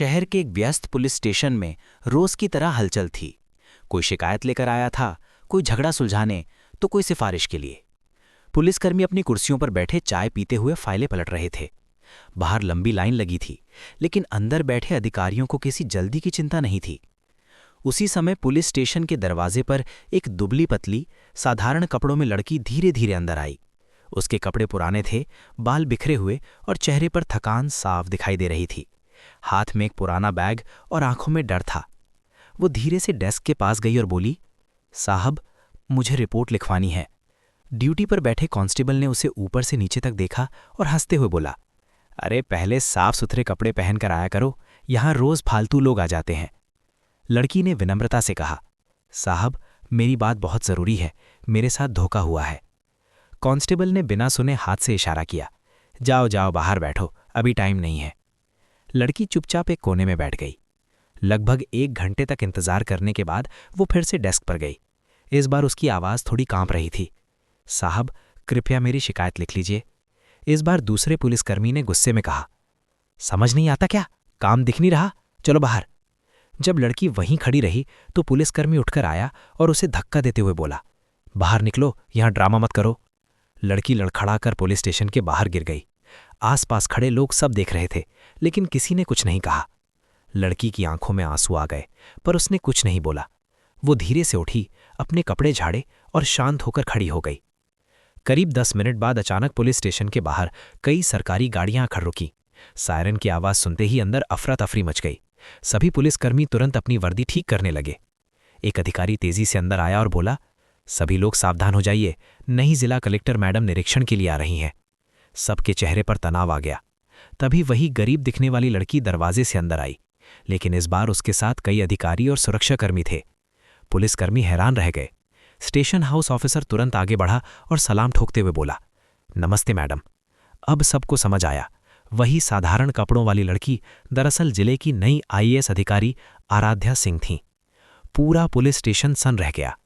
शहर के एक व्यस्त पुलिस स्टेशन में रोज की तरह हलचल थी। कोई शिकायत लेकर आया था, कोई झगड़ा सुलझाने, तो कोई सिफारिश के लिए। पुलिसकर्मी अपनी कुर्सियों पर बैठे चाय पीते हुए फाइलें पलट रहे थे। बाहर लंबी लाइन लगी थी, लेकिन अंदर बैठे अधिकारियों को किसी जल्दी की चिंता नहीं थी। उसी समय पुलिस स्टेशन के दरवाजे पर एक दुबली पतली, साधारण कपड़ों में लड़की धीरे धीरे अंदर आई। उसके कपड़े पुराने थे, बाल बिखरे हुए और चेहरे पर थकान साफ दिखाई दे रही थी। हाथ में एक पुराना बैग और आंखों में डर था। वो धीरे से डेस्क के पास गई और बोली, साहब, मुझे रिपोर्ट लिखवानी है। ड्यूटी पर बैठे कांस्टेबल ने उसे ऊपर से नीचे तक देखा और हंसते हुए बोला, अरे पहले साफ सुथरे कपड़े पहनकर आया करो, यहां रोज फालतू लोग आ जाते हैं। लड़की ने विनम्रता से कहा, साहब, मेरी बात बहुत जरूरी है, मेरे साथ धोखा हुआ है। कांस्टेबल ने बिना सुने हाथ से इशारा किया, जाओ जाओ बाहर बैठो, अभी टाइम नहीं है। लड़की चुपचाप एक कोने में बैठ गई। लगभग 1 घंटे तक इंतजार करने के बाद वो फिर से डेस्क पर गई। इस बार उसकी आवाज़ थोड़ी कांप रही थी। साहब, कृपया मेरी शिकायत लिख लीजिए। इस बार दूसरे पुलिसकर्मी ने गुस्से में कहा, समझ नहीं आता क्या, काम दिख नहीं रहा, चलो बाहर। जब लड़की वहीं खड़ी रही तो पुलिसकर्मी उठकर आया और उसे धक्का देते हुए बोला, बाहर निकलो, यहां ड्रामा मत करो। लड़की लड़खड़ाकर पुलिस स्टेशन के बाहर गिर गई। आसपास खड़े लोग सब देख रहे थे, लेकिन किसी ने कुछ नहीं कहा। लड़की की आंखों में आंसू आ गए, पर उसने कुछ नहीं बोला। वो धीरे से उठी, अपने कपड़े झाड़े और शांत होकर खड़ी हो गई। करीब 10 मिनट बाद अचानक पुलिस स्टेशन के बाहर कई सरकारी गाड़ियां खड़ रुकीं। सायरन की आवाज सुनते ही अंदर अफरा तफरी मच गई। सभी पुलिसकर्मी तुरंत अपनी वर्दी ठीक करने लगे। एक अधिकारी तेजी से अंदर आया और बोला, सभी लोग सावधान हो जाइए, नई जिला कलेक्टर मैडम निरीक्षण के लिए आ रही हैं। सबके चेहरे पर तनाव आ गया। तभी वही गरीब दिखने वाली लड़की दरवाजे से अंदर आई, लेकिन इस बार उसके साथ कई अधिकारी और सुरक्षाकर्मी थे। पुलिसकर्मी हैरान रह गए। स्टेशन हाउस ऑफिसर तुरंत आगे बढ़ा और सलाम ठोकते हुए बोला, नमस्ते मैडम। अब सबको समझ आया, वही साधारण कपड़ों वाली लड़की दरअसल जिले की नई आईएएस अधिकारी आराध्या सिंह थीं। पूरा पुलिस स्टेशन सन रह गया।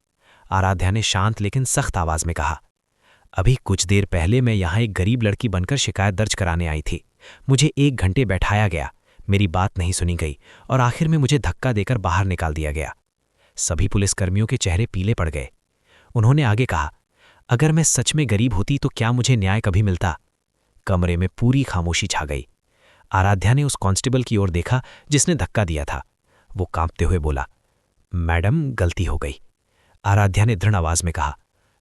आराध्या ने शांत लेकिन सख्त आवाज में कहा, अभी कुछ देर पहले मैं यहां एक गरीब लड़की बनकर शिकायत दर्ज कराने आई थी। मुझे 1 घंटे बैठाया गया, मेरी बात नहीं सुनी गई और आखिर में मुझे धक्का देकर बाहर निकाल दिया गया। सभी पुलिसकर्मियों के चेहरे पीले पड़ गए। उन्होंने आगे कहा, अगर मैं सच में गरीब होती तो क्या मुझे न्याय कभी मिलता? कमरे में पूरी खामोशी छा गई। आराध्या ने उस कांस्टेबल की ओर देखा जिसने धक्का दिया था। वो कांपते हुए बोला, मैडम, गलती हो गई। आराध्या ने दृढ़ आवाज में कहा,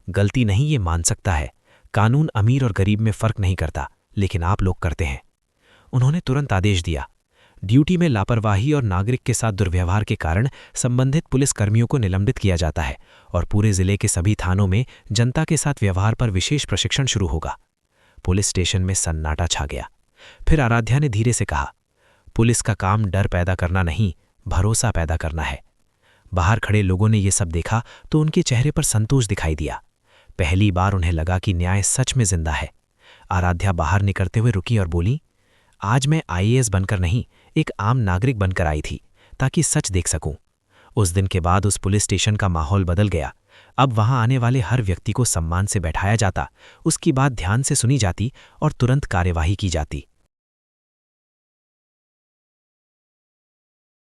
गलती नहीं, ये मान सकता है। कानून अमीर और गरीब में फर्क नहीं करता, लेकिन आप लोग करते हैं। उन्होंने तुरंत आदेश दिया, ड्यूटी में लापरवाही और नागरिक के साथ दुर्व्यवहार के कारण संबंधित पुलिसकर्मियों को निलंबित किया जाता है और पूरे जिले के सभी थानों में जनता के साथ व्यवहार पर विशेष प्रशिक्षण शुरू होगा। पुलिस स्टेशन में सन्नाटा छा गया। फिर आराध्या ने धीरे से कहा, पुलिस का काम डर पैदा करना नहीं, भरोसा पैदा करना है। बाहर खड़े लोगों ने यह सब देखा तो उनके चेहरे पर संतोष दिखाई दिया। पहली बार उन्हें लगा कि न्याय सच में जिंदा है। आराध्या बाहर निकलते हुए रुकी और बोली, आज मैं आईएएस बनकर नहीं, एक आम नागरिक बनकर आई थी, ताकि सच देख सकूं। उस दिन के बाद उस पुलिस स्टेशन का माहौल बदल गया। अब वहां आने वाले हर व्यक्ति को सम्मान से बैठाया जाता, उसकी बात ध्यान से सुनी जाती और तुरंत कार्यवाही की जाती।